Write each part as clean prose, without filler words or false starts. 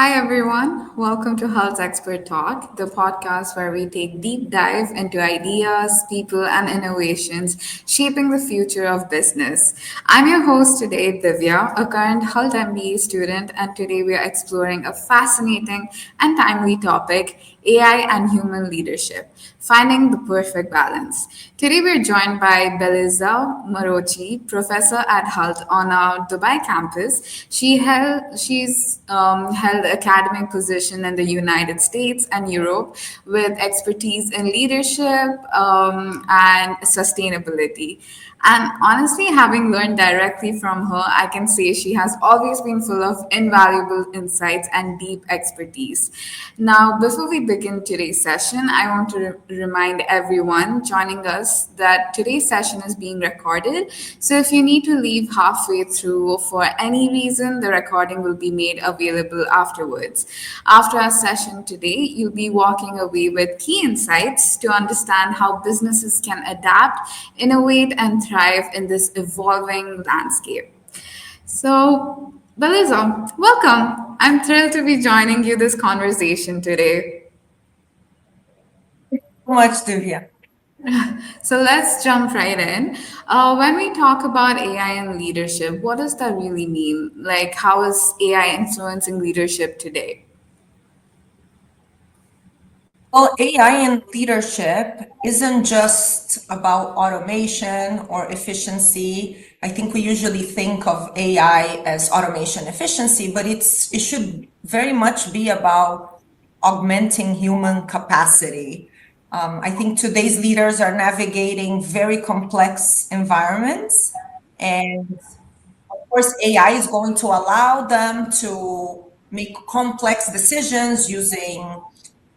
Hi everyone, welcome to Hult Expert Talk, the podcast where we take deep dive into ideas, people, and innovations shaping the future of business. I'm your host today, Divya, a current Hult MBA student, and today we are exploring a fascinating and timely topic: AI and human leadership, finding the perfect balance. Today we're joined by Belisa Marochi, professor at Hult on our Dubai campus. She's held academic position in the United States and Europe with expertise in leadership and sustainability. And honestly, having learned directly from her, I can say she has always been full of invaluable insights and deep expertise. Now, before we begin today's session, I want to remind everyone joining us that today's session is being recorded. So if you need to leave halfway through for any reason, the recording will be made available afterwards. After our session today, you'll be walking away with key insights to understand how businesses can adapt, innovate, and thrive in this evolving landscape. So, Belisa, welcome. I'm thrilled to be joining you this conversation today. So much, Divya. So let's jump right in. When we talk about AI and leadership, what does that really mean? Like, how is AI influencing leadership today? Well, AI in leadership isn't just about automation or efficiency. I think we usually think of AI as automation efficiency, but it should very much be about augmenting human capacity. I think today's leaders are navigating very complex environments, and of course, AI is going to allow them to make complex decisions using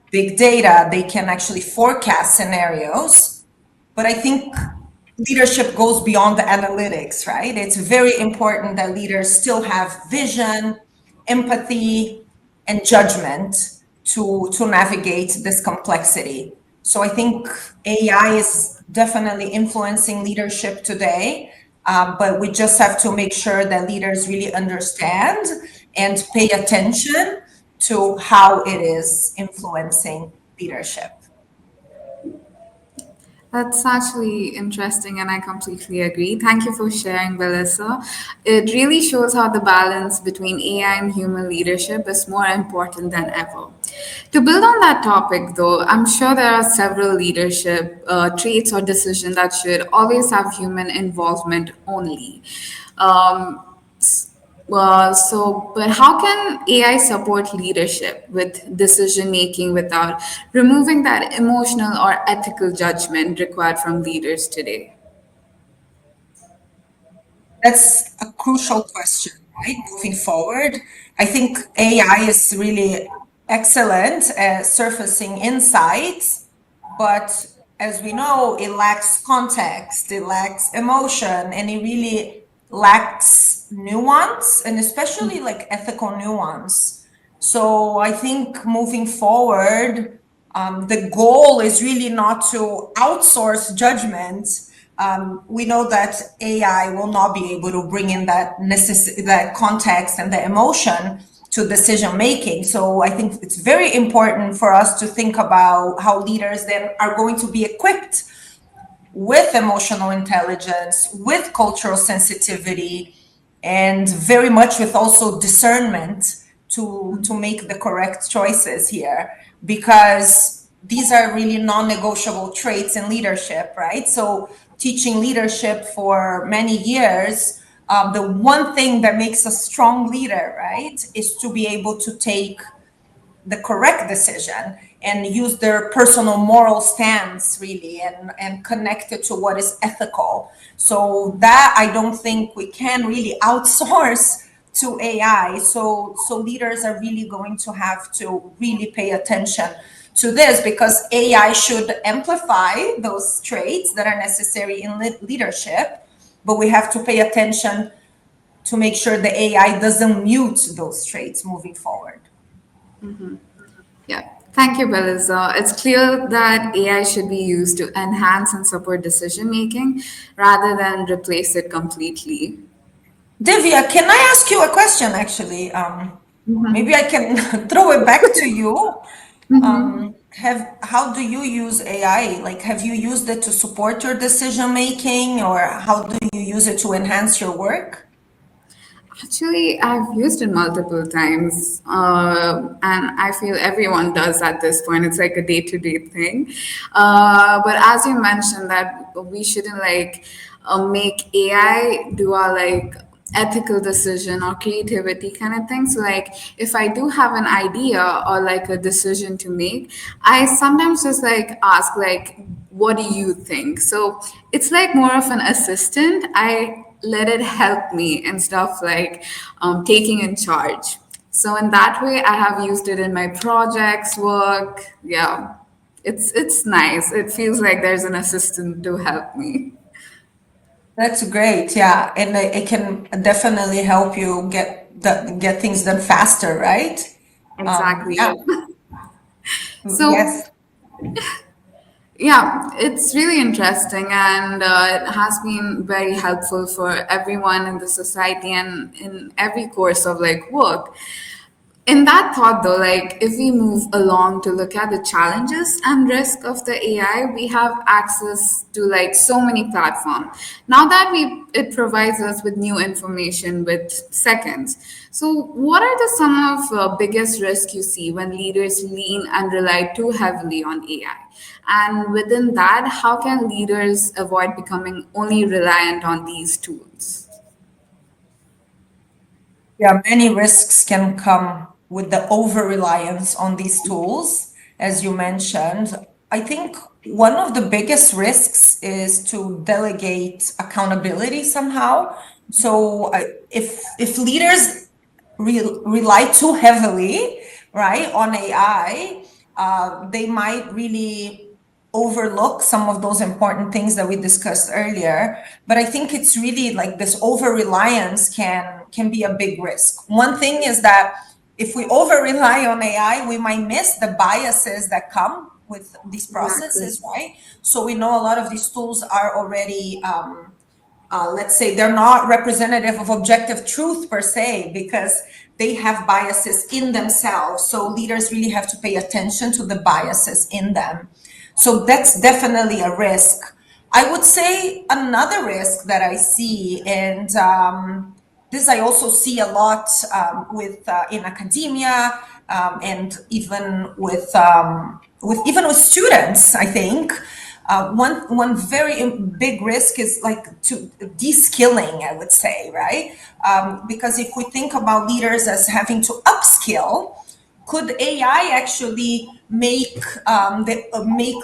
big data. They can actually forecast scenarios. But I think leadership goes beyond the analytics, right? It's very important that leaders still have vision, empathy, and judgment to navigate this complexity. So I think AI is definitely influencing leadership today, but we just have to make sure that leaders really understand and pay attention to how it is influencing leadership. That's actually interesting, and I completely agree. Thank you for sharing, Belissa. It really shows how the balance between AI and human leadership is more important than ever. To build on that topic, though, I'm sure there are several leadership traits or decisions that should always have human involvement only. Um, but how can AI support leadership with decision making without removing that emotional or ethical judgment required from leaders today? That's a crucial question, right? Moving forward, I think AI is really excellent at surfacing insights, but as we know, it lacks context, it lacks emotion, and it really lacks nuance, and especially like ethical nuance. So I think moving forward, the goal is really not to outsource judgment. We know that AI will not be able to bring in that context and the emotion to decision making. So I think it's very important for us to think about how leaders then are going to be equipped with emotional intelligence, with cultural sensitivity, and very much with also discernment to make the correct choices here, because these are really non-negotiable traits in leadership, right? So teaching leadership for many years, the one thing that makes a strong leader, right, is to be able to take the correct decision and use their personal moral stance really and connect it to what is ethical. So that I don't think we can really outsource to AI. So leaders are really going to have to really pay attention to this, because AI should amplify those traits that are necessary in leadership, but we have to pay attention to make sure the AI doesn't mute those traits moving forward. Yeah. Thank you, Belisa. It's clear that AI should be used to enhance and support decision making rather than replace it completely. Divya, can I ask you a question actually? maybe I can throw it back to you. How do you use AI? Like, have you used it to support your decision making, or how do you use it to enhance your work? Actually, I've used it multiple times, and I feel everyone does at this point. It's like a day-to-day thing. But as you mentioned, that we shouldn't make AI do our ethical decision or creativity kind of thing. So like if I do have an idea or like a decision to make, I sometimes just like ask like, what do you think? So it's like more of an assistant. I let it help me instead of taking in charge. So in that way, I have used it in my projects, work. Yeah, it's nice. It feels like there's an assistant to help me. That's great. Yeah, and it can definitely help you get things done faster, right? Exactly. Yeah. Yeah. So Yes. yeah, it's really interesting, and it has been very helpful for everyone in the society and in every course of like work. In that thought, though, like if we move along to look at the challenges and risk of the AI, we have access to like so many platforms. Now that it provides us with new information with seconds. So, what are the some of biggest risks you see when leaders lean and rely too heavily on AI? And within that, how can leaders avoid becoming only reliant on these tools? Yeah, many risks can come with the over-reliance on these tools, as you mentioned. I think one of the biggest risks is to delegate accountability somehow. So if leaders rely too heavily, right, on AI, they might really overlook some of those important things that we discussed earlier. But I think it's really like this over reliance can be a big risk. One thing is that if we over rely on AI, we might miss the biases that come with these Exactly. processes, right? So we know a lot of these tools are already let's say they're not representative of objective truth per se because they have biases in themselves, so leaders really have to pay attention to the biases in them. So that's definitely a risk. I would say another risk that I see, and this I also see a lot with in academia, and even with students, I think one very big risk is like to de-skilling, I would say, right? Because if we think about leaders as having to upskill, could AI actually make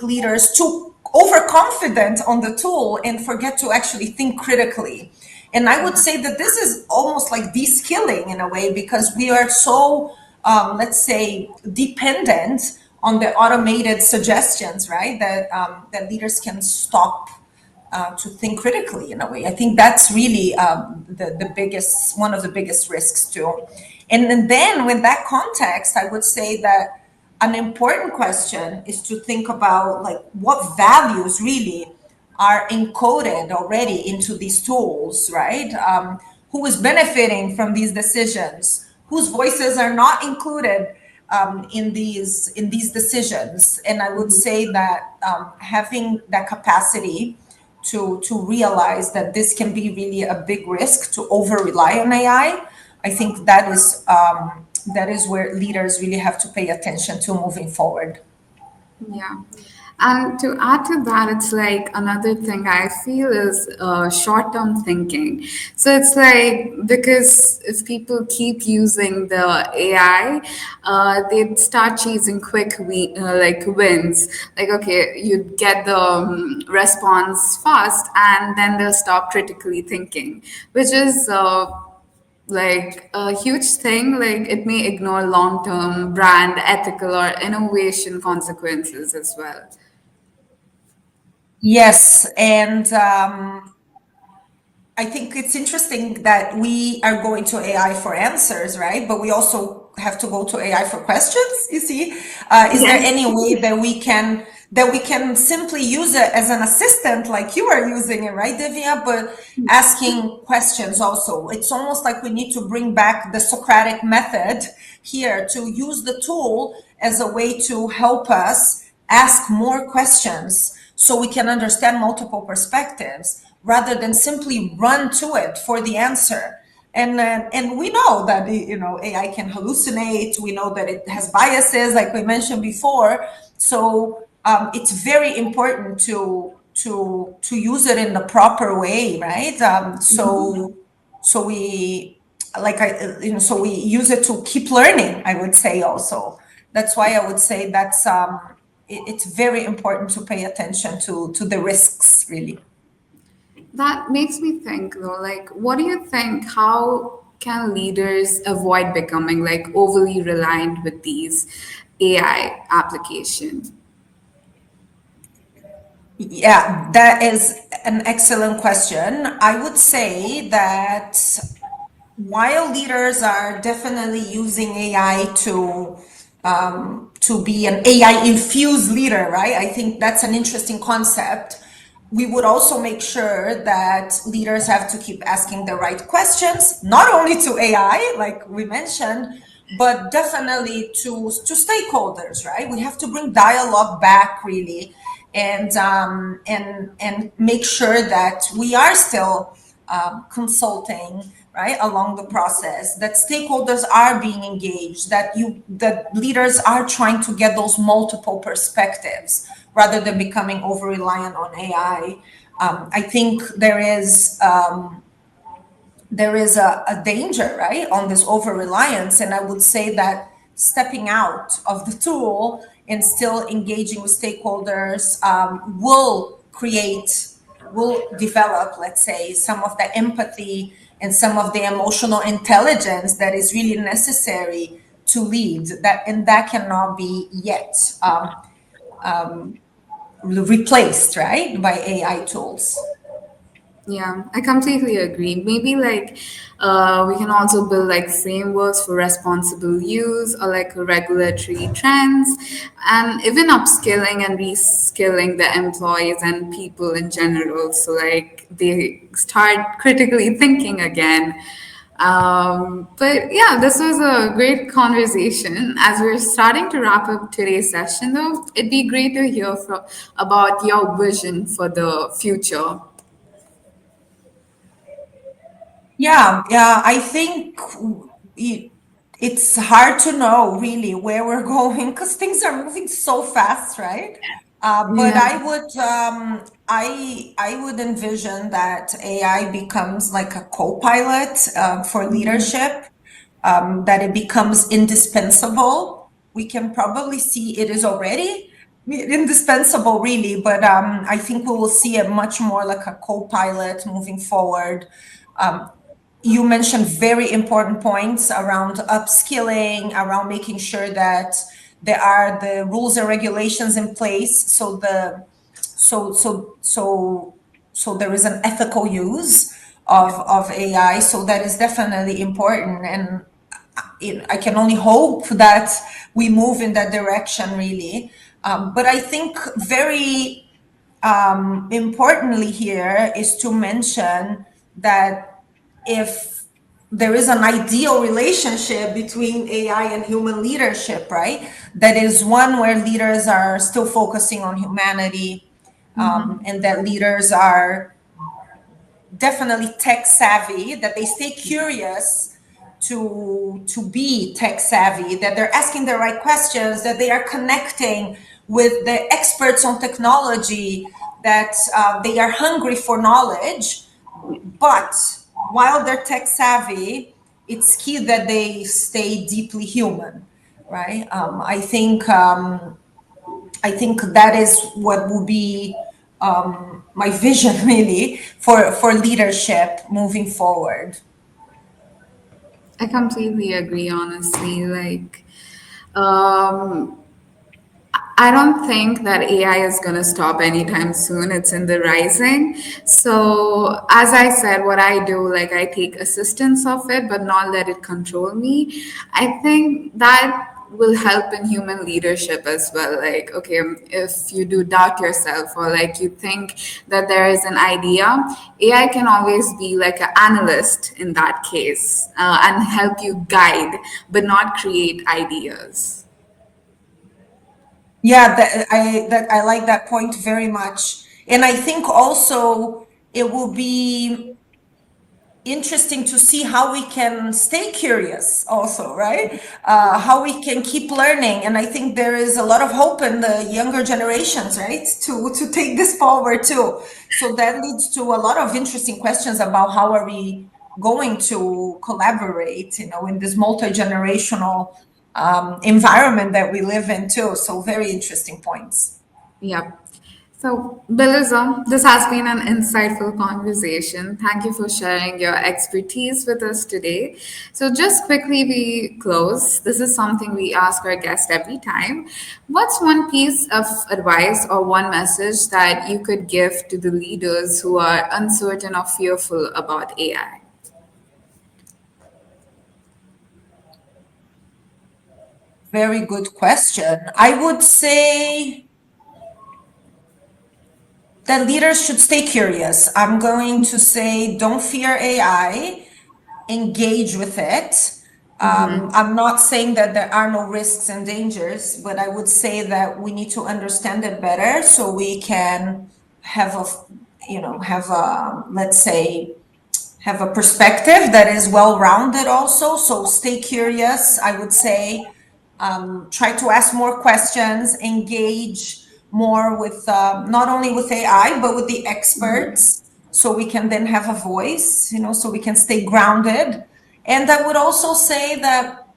leaders too overconfident on the tool and forget to actually think critically? And I would say that this is almost like de-skilling in a way because we are so, let's say, dependent on the automated suggestions, right? That leaders can stop to think critically in a way. I think that's really the biggest, one of the biggest risks too. And then with that context, I would say that an important question is to think about like what values really are encoded already into these tools, right? Who is benefiting from these decisions? Whose voices are not included in these decisions? And I would say that having that capacity to realize that this can be really a big risk to over rely on AI. I think that is where leaders really have to pay attention to moving forward. Yeah. And to add to that, it's like another thing I feel is short term thinking. So it's like because if people keep using the AI, they start chasing like wins. Like, okay, you get the response fast, and then they'll stop critically thinking, which is like a huge thing. Like it may ignore long-term brand ethical or innovation consequences as well. Yes, and I think it's interesting that we are going to AI for answers, right? But we also have to go to AI for questions. You see, is there Yes. any way that we can that we can simply use it as an assistant, like you are using it, right, Divya? But asking questions also. It's almost like we need to bring back the Socratic method here to use the tool as a way to help us ask more questions so we can understand multiple perspectives rather than simply run to it for the answer. And we know that AI can hallucinate. We know that it has biases, like we mentioned before. So it's very important to use it in the proper way, right? So we like I so we use it to keep learning. I would say also that's why I would say that's it's very important to pay attention to the risks, really. That makes me think though, like, what do you think? How can leaders avoid becoming like overly reliant with these AI applications? Yeah, that is an excellent question. I would say that while leaders are definitely using AI to be an AI infused leader, right? I think that's an interesting concept. We would also make sure that leaders have to keep asking the right questions, not only to AI, like we mentioned, but definitely to stakeholders, right? We have to bring dialogue back, really, and make sure that we are still consulting, right, along the process, that stakeholders are being engaged, that leaders are trying to get those multiple perspectives rather than becoming over reliant on AI. I think there is a danger, right, on this over reliance. And I would say that stepping out of the tool and still engaging with stakeholders will develop, let's say, some of the empathy and some of the emotional intelligence that is really necessary to lead. And that cannot be yet replaced, right, by AI tools. Yeah, I completely agree. Maybe like we can also build like frameworks for responsible use or like regulatory trends and even upskilling and reskilling the employees and people in general. So like they start critically thinking again. But yeah, this was a great conversation. As we're starting to wrap up today's session, though, it'd be great to hear about your vision for the future. Yeah, I think it, it's hard to know really where we're going because things are moving so fast, right? But Yeah. I would envision that AI becomes like a co-pilot for leadership, that it becomes indispensable. We can probably see it is already indispensable, really, but I think we will see it much more like a co-pilot moving forward. You mentioned very important points around upskilling, around making sure that there are the rules and regulations in place, so there is an ethical use of AI. So that is definitely important, and I can only hope that we move in that direction, really. But I think very importantly here is to mention that if there is an ideal relationship between AI and human leadership, right? That is one where leaders are still focusing on humanity, and that leaders are definitely tech savvy, that they stay curious to be tech savvy, that they're asking the right questions, that they are connecting with the experts on technology, that they are hungry for knowledge. But while they're tech savvy, it's key that they stay deeply human, right? I think that is what would be my vision, really, for leadership moving forward. I completely agree, honestly. Like, um, I don't think that AI is going to stop anytime soon. It's in the rising. So, as I said, what I do, like, I take assistance of it, but not let it control me. I think that will help in human leadership as well. Like, okay, if you do doubt yourself or like you think that there is an idea, AI can always be like an analyst in that case, and help you guide, but not create ideas. Yeah, that I like that point very much. And I think also it will be interesting to see how we can stay curious also, right? How we can keep learning. And I think there is a lot of hope in the younger generations, right? To take this forward too. So that leads to a lot of interesting questions about how are we going to collaborate, in this multi-generational environment that we live in too. So very interesting points. Yep. So, Belisa, this has been an insightful conversation. Thank you for sharing your expertise with us today. So, just quickly, we close. This is something we ask our guests every time. What's one piece of advice or one message that you could give to the leaders who are uncertain or fearful about AI? Very good question. I would say that leaders should stay curious. I'm going to say don't fear AI, engage with it. I'm not saying that there are no risks and dangers, but I would say that we need to understand it better so we can have a, have a, let's say, have a perspective that is well-rounded also. So stay curious, I would say. Try to ask more questions, engage more with not only with AI, but with the experts, so we can then have a voice, so we can stay grounded. And I would also say that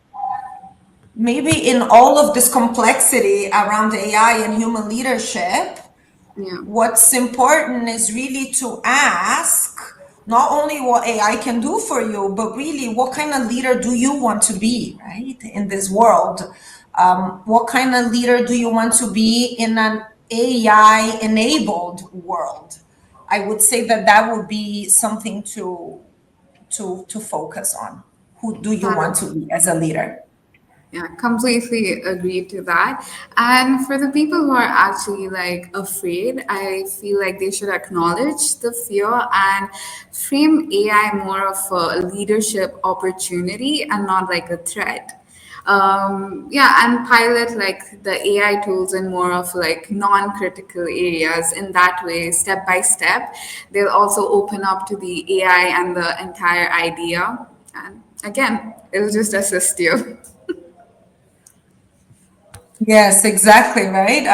maybe in all of this complexity around AI and human leadership, Yeah. what's important is really to ask not only what AI can do for you, but really what kind of leader do you want to be, right, in this world? What kind of leader do you want to be in an AI enabled world? I would say that that would be something to focus on. Who do you want to be as a leader? Yeah, completely agree to that. And for the people who are actually like afraid, I feel like they should acknowledge the fear and frame AI more of a leadership opportunity and not like a threat. Yeah, and pilot like the AI tools in more of like non-critical areas. In that way, step by step, they'll also open up to the AI and the entire idea. And again, it'll just assist you. Yes, exactly, right.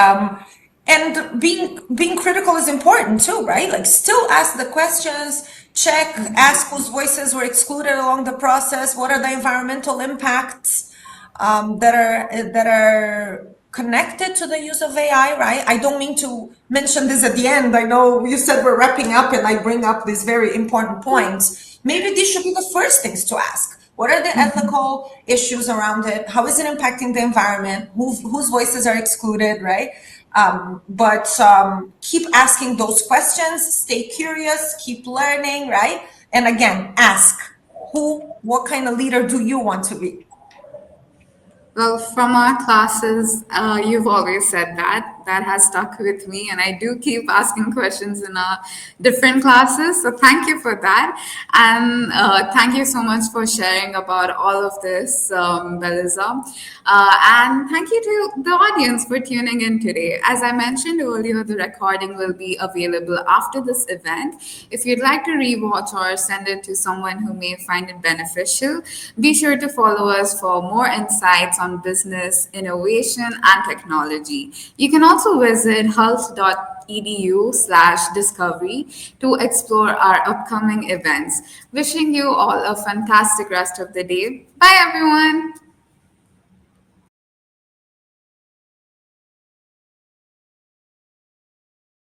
And being critical is important too, right? Like still ask the questions, check, ask whose voices were excluded along the process, what are the environmental impacts that are connected to the use of AI, right? I don't mean to mention this at the end. I know you said we're wrapping up and I bring up these very important points. Maybe these should be the first things to ask. What are the ethical issues around it? How is it impacting the environment? Whose voices are excluded, right? But keep asking those questions, stay curious, keep learning, right? And again, ask what kind of leader do you want to be? Well, from our classes, you've always said that. That has stuck with me, and I do keep asking questions in our different classes. So, thank you for that. And thank you so much for sharing about all of this, Belisa. And thank you to the audience for tuning in today. As I mentioned earlier, the recording will be available after this event. If you'd like to rewatch or send it to someone who may find it beneficial, be sure to follow us for more insights on business, innovation, and technology. You can also visit hult.edu/discovery to explore our upcoming events. Wishing you all a fantastic rest of the day. Bye, everyone.